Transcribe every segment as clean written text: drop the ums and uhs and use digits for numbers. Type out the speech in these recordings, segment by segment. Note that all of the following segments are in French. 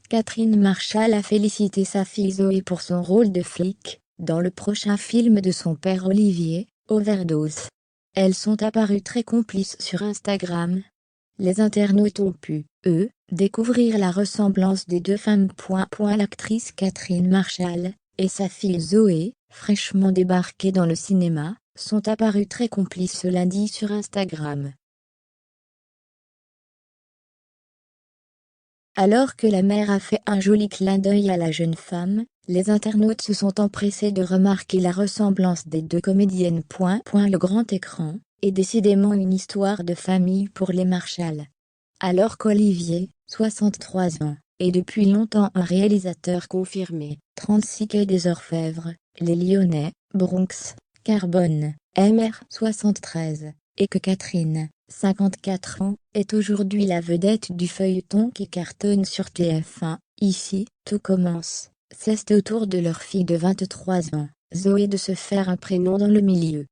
Catherine Marshall a félicité sa fille Zoé pour son rôle de flic, dans le prochain film de son père Olivier, Overdose. Elles sont apparues très complices sur Instagram. Les internautes ont pu, eux, découvrir la ressemblance des deux femmes. L'actrice Catherine Marshall et sa fille Zoé, fraîchement débarquées dans le cinéma, sont apparues très complices ce lundi sur Instagram. Alors que la mère a fait un joli clin d'œil à la jeune femme, les internautes se sont empressés de remarquer la ressemblance des deux comédiennes. Le grand écran est décidément une histoire de famille pour les Marshall. Alors qu'Olivier, 63 ans, est depuis longtemps un réalisateur confirmé, 36 quai des Orfèvres, Les Lyonnais, Bronx, Carbone, MR 73, et que Catherine, 54 ans, est aujourd'hui la vedette du feuilleton qui cartonne sur TF1, ici, tout commence. C'est au tour de leur fille de 23 ans, Zoé, de se faire un prénom dans le milieu.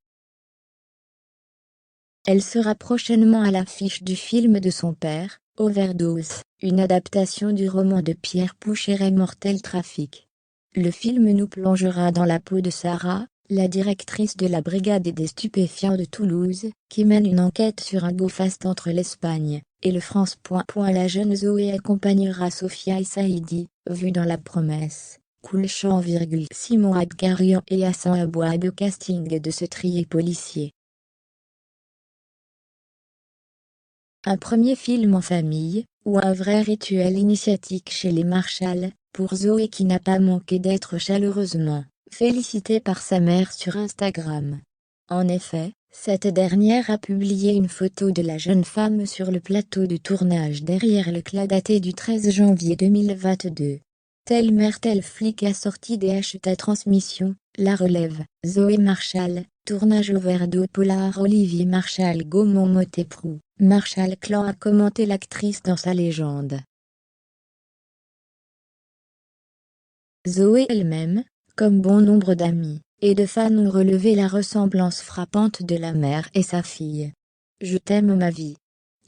Elle sera prochainement à l'affiche du film de son père, Overdose, une adaptation du roman de Pierre Poucheret Mortel Trafic. Le film nous plongera dans la peau de Sarah, la directrice de la brigade des stupéfiants de Toulouse, qui mène une enquête sur un go-fast entre l'Espagne et le France. La jeune Zoé accompagnera Sophia et Saïdi, vue dans La Promesse, Coulchamp, Simon Adgarian et Hassan Abouab au casting de ce trio policier. Un premier film en famille, ou un vrai rituel initiatique chez les Marshall, pour Zoé qui n'a pas manqué d'être chaleureusement félicitée par sa mère sur Instagram. En effet, cette dernière a publié une photo de la jeune femme sur le plateau de tournage derrière le CLA daté du 13 janvier 2022. Telle mère tel flic assorti des hashtags transmission, la relève, Zoé Marshall, tournage Overdose Polar Olivier Marshall Gaumont Moteprou. Marshall Clan a commenté l'actrice dans sa légende. Zoé elle-même, comme bon nombre d'amis et de fans, ont relevé la ressemblance frappante de la mère et sa fille. « Je t'aime ma vie ».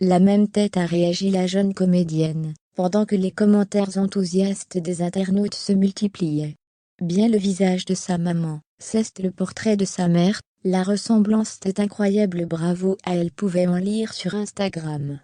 La même tête a réagi la jeune comédienne, pendant que les commentaires enthousiastes des internautes se multipliaient. Bien le visage de sa maman, c'est le portrait de sa mère, la ressemblance est incroyable, bravo à elle, pouvait en lire sur Instagram.